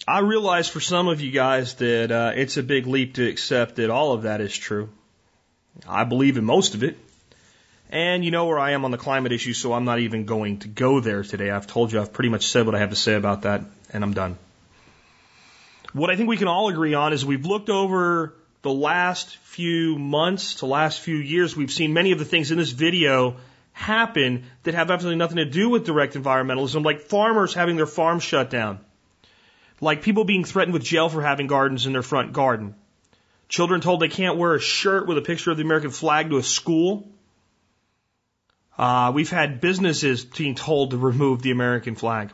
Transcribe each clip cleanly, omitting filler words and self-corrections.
I realize for some of you guys that it's a big leap to accept that all of that is true. I believe in most of it. And you know where I am on the climate issue, so I'm not even going to go there today. I've told you I've pretty much said what I have to say about that, and I'm done. What I think we can all agree on is we've looked over the last few months to last few years. We've seen many of the things in this video happen that have absolutely nothing to do with direct environmentalism, like farmers having their farms shut down, like people being threatened with jail for having gardens in their front garden, children told they can't wear a shirt with a picture of the American flag to a school. We've had businesses being told to remove the American flag.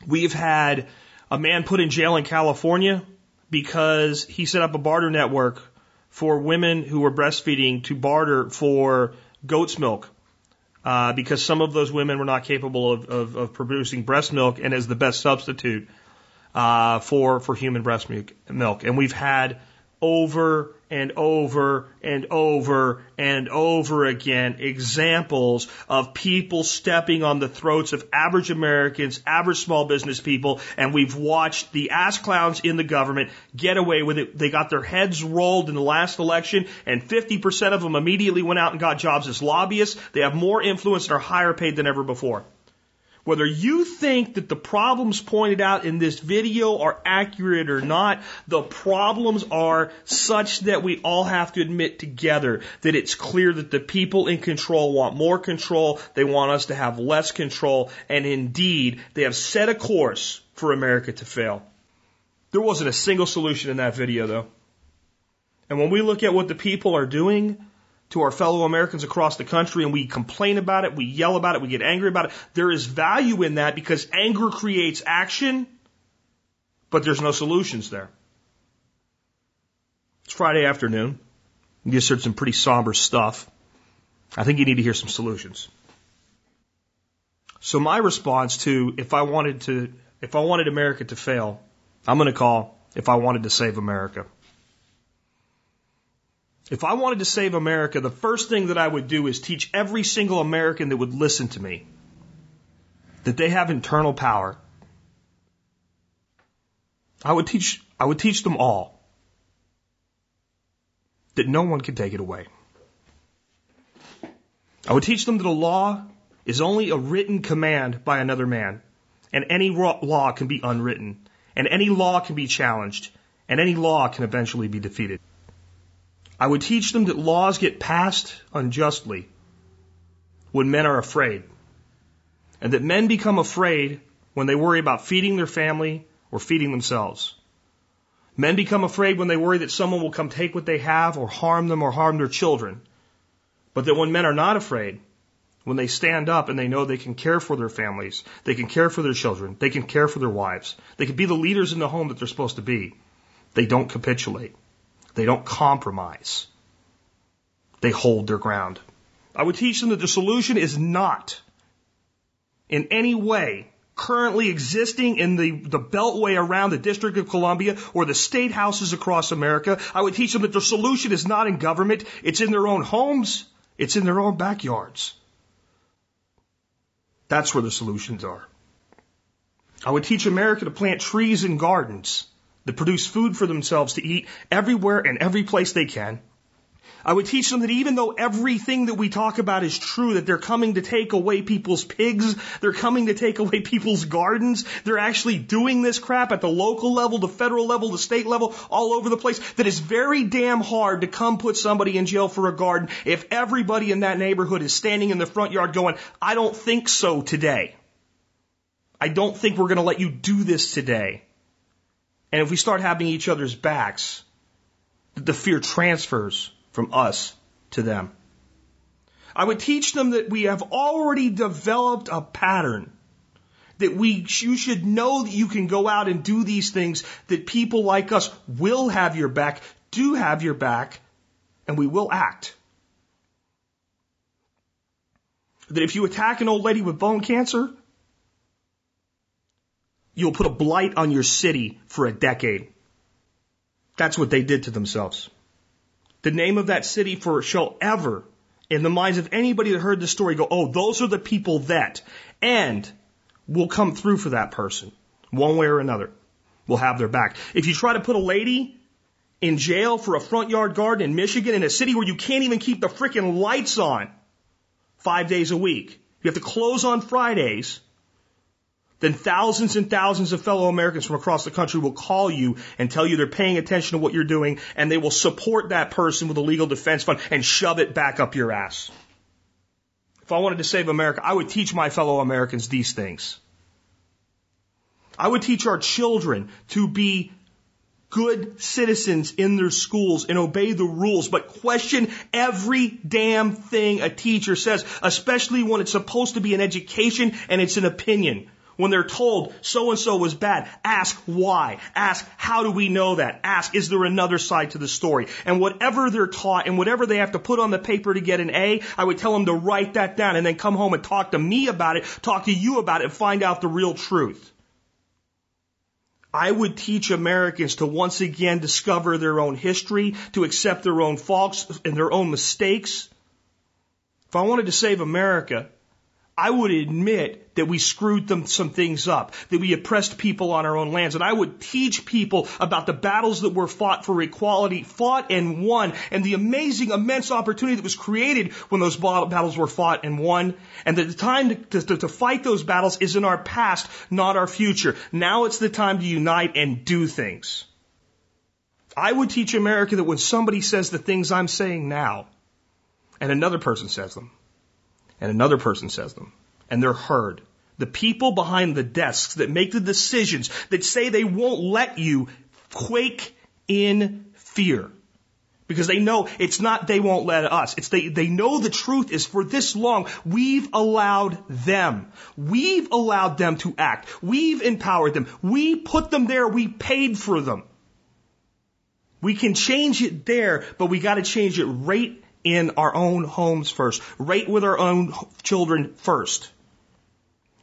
We've had a man put in jail in California because he set up a barter network for women who were breastfeeding to barter for goat's milk, because some of those women were not capable of producing breast milk and as the best substitute for human breast milk. And we've had over and over and over and over again examples of people stepping on the throats of average Americans, average small business people, and we've watched the ass clowns in the government get away with it. They got their heads rolled in the last election, and 50% of them immediately went out and got jobs as lobbyists. They have more influence and are higher paid than ever before. Whether you think that the problems pointed out in this video are accurate or not, the problems are such that we all have to admit together that it's clear that the people in control want more control, they want us to have less control, and indeed, they have set a course for America to fail. There wasn't a single solution in that video, though. And when we look at what the people are doing to our fellow Americans across the country, and we complain about it, we yell about it, we get angry about it, there is value in that because anger creates action, but there's no solutions there. It's Friday afternoon. You just heard some pretty somber stuff. I think you need to hear some solutions. So my response to if I wanted America to fail, I'm going to call if I wanted to save America. If I wanted to save America, the first thing that I would do is teach every single American that would listen to me that they have internal power. I would teach them all that no one can take it away. I would teach them that a law is only a written command by another man, and any law can be unwritten, and any law can be challenged, and any law can eventually be defeated. I would teach them that laws get passed unjustly when men are afraid, and that men become afraid when they worry about feeding their family or feeding themselves. Men become afraid when they worry that someone will come take what they have or harm them or harm their children. But that when men are not afraid, when they stand up and they know they can care for their families, they can care for their children, they can care for their wives, they can be the leaders in the home that they're supposed to be, they don't capitulate. They don't compromise. They hold their ground. I would teach them that the solution is not in any way currently existing in the beltway around the District of Columbia or the state houses across America. I would teach them that the solution is not in government. It's in their own homes. It's in their own backyards. That's where the solutions are. I would teach America to plant trees and gardens that produce food for themselves to eat everywhere and every place they can. I would teach them that even though everything that we talk about is true, that they're coming to take away people's pigs, they're coming to take away people's gardens, they're actually doing this crap at the local level, the federal level, the state level, all over the place, that it's very damn hard to come put somebody in jail for a garden if everybody in that neighborhood is standing in the front yard going, I don't think so today. I don't think we're going to let you do this today. And if we start having each other's backs, the fear transfers from us to them. I would teach them that we have already developed a pattern, that you should know that you can go out and do these things, that people like us will have your back, do have your back, and we will act. That if you attack an old lady with bone cancer, you'll put a blight on your city for a decade. That's what they did to themselves. The name of that city shall ever, in the minds of anybody that heard the story, go, oh, those are the people that, and we'll come through for that person. One way or another, we'll have their back. If you try to put a lady in jail for a front yard garden in Michigan, in a city where you can't even keep the freaking lights on 5 days a week, you have to close on Fridays, then thousands and thousands of fellow Americans from across the country will call you and tell you they're paying attention to what you're doing, and they will support that person with a legal defense fund and shove it back up your ass. If I wanted to save America, I would teach my fellow Americans these things. I would teach our children to be good citizens in their schools and obey the rules, but question every damn thing a teacher says, especially when it's supposed to be an education and it's an opinion. When they're told so-and-so was bad, ask why. Ask, how do we know that? Ask, is there another side to the story? And whatever they're taught and whatever they have to put on the paper to get an A, I would tell them to write that down and then come home and talk to me about it, talk to you about it, and find out the real truth. I would teach Americans to once again discover their own history, to accept their own faults and their own mistakes. If I wanted to save America, I would admit that we screwed some things up, that we oppressed people on our own lands, and I would teach people about the battles that were fought for equality, fought and won, and the amazing, immense opportunity that was created when those battles were fought and won, and that the time to fight those battles is in our past, not our future. Now it's the time to unite and do things. I would teach America that when somebody says the things I'm saying now, and another person says them, and another person says them, and they're heard. The people behind the desks that make the decisions, that say they won't let you, quake in fear. Because they know it's not they won't let us. It's they know the truth is for this long, we've allowed them. We've allowed them to act. We've empowered them. We put them there. We paid for them. We can change it there, but we got to change it right in our own homes first, right with our own children first.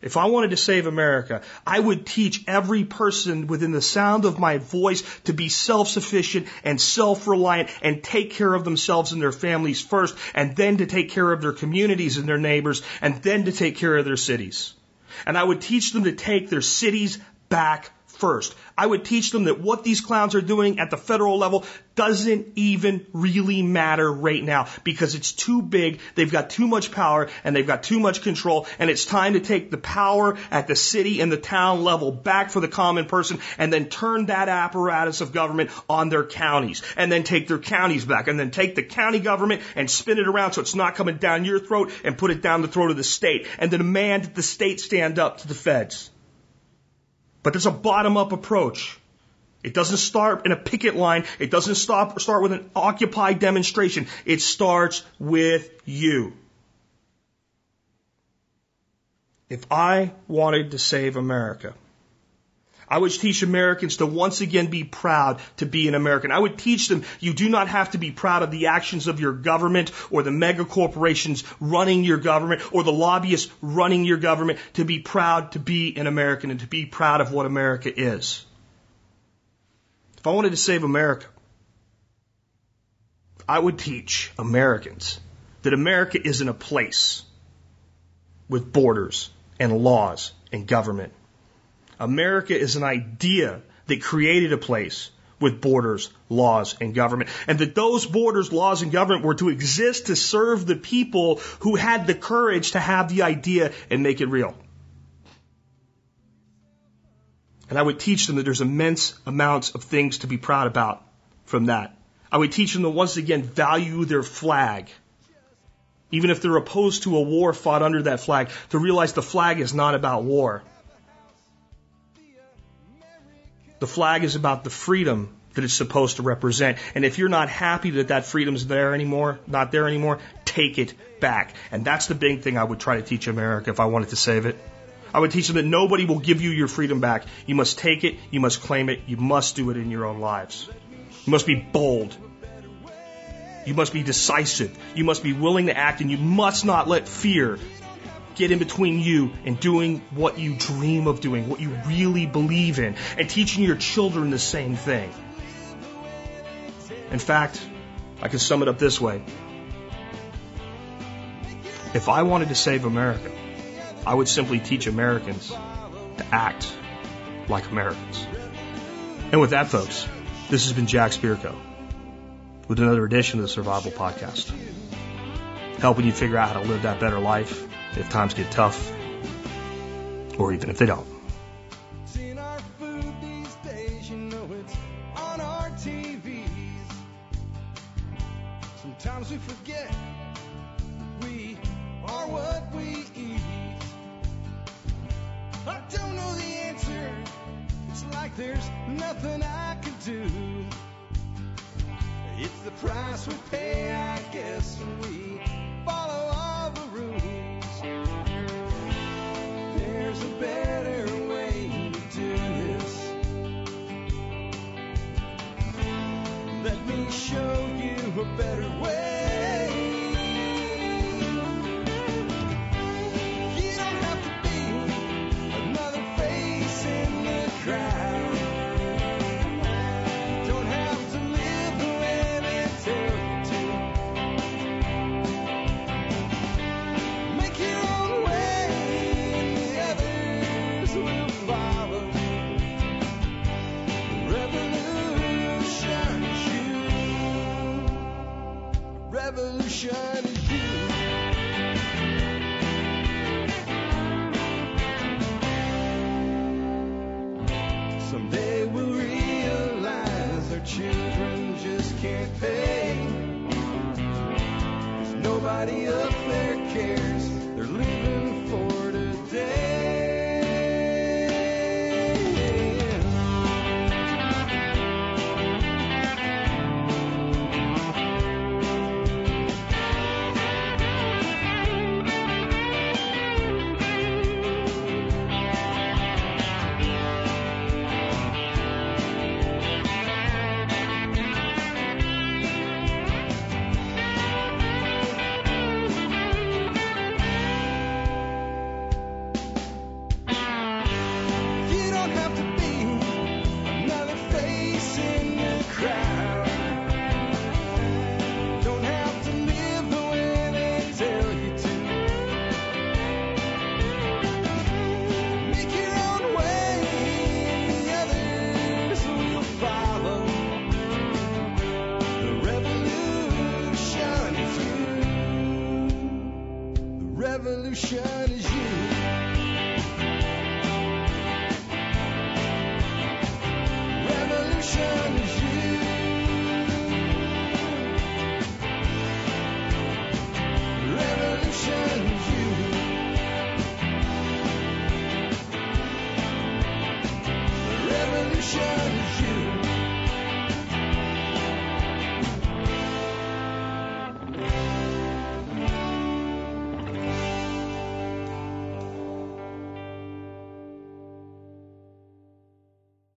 If I wanted to save America, I would teach every person within the sound of my voice to be self-sufficient and self-reliant and take care of themselves and their families first, and then to take care of their communities and their neighbors, and then to take care of their cities. And I would teach them to take their cities back first. I would teach them that what these clowns are doing at the federal level doesn't even really matter right now because it's too big, they've got too much power, and they've got too much control, and it's time to take the power at the city and the town level back for the common person and then turn that apparatus of government on their counties, and then take their counties back, and then take the county government and spin it around so it's not coming down your throat and put it down the throat of the state, and then demand that the state stand up to the feds. But there's a bottom-up approach. It doesn't start in a picket line. It doesn't start with an Occupy demonstration. It starts with you. If I wanted to save America, I would teach Americans to once again be proud to be an American. I would teach them you do not have to be proud of the actions of your government or the mega corporations running your government or the lobbyists running your government to be proud to be an American and to be proud of what America is. If I wanted to save America, I would teach Americans that America isn't a place with borders and laws and government. America is an idea that created a place with borders, laws, and government. And that those borders, laws, and government were to exist to serve the people who had the courage to have the idea and make it real. And I would teach them that there's immense amounts of things to be proud about from that. I would teach them to once again value their flag. Even if they're opposed to a war fought under that flag, to realize the flag is not about war. The flag is about the freedom that it's supposed to represent. And if you're not happy that that freedom's not there anymore, take it back. And that's the big thing I would try to teach America if I wanted to save it. I would teach them that nobody will give you your freedom back. You must take it. You must claim it. You must do it in your own lives. You must be bold. You must be decisive. You must be willing to act, and you must not let fear get in between you and doing what you dream of doing, what you really believe in, and teaching your children the same thing. In fact, I can sum it up this way. If I wanted to save America, I would simply teach Americans to act like Americans. And with that, folks, this has been Jack Spirko with another edition of the Survival Podcast, helping you figure out how to live that better life if times get tough, or even if they don't. Sometimes we forget we are what we eat. I don't know the answer. It's like there's nothing I can do. It's the price we pay, I guess, when we follow all the rules. There's a better way to do this. Let me show you a better way. You don't have to be another face in the crowd. You don't have to live the way they tell you to. Make your own way and the others will follow. Revolution is you. Revolution is you. Someday we'll realize our children just can't pay. There's nobody else.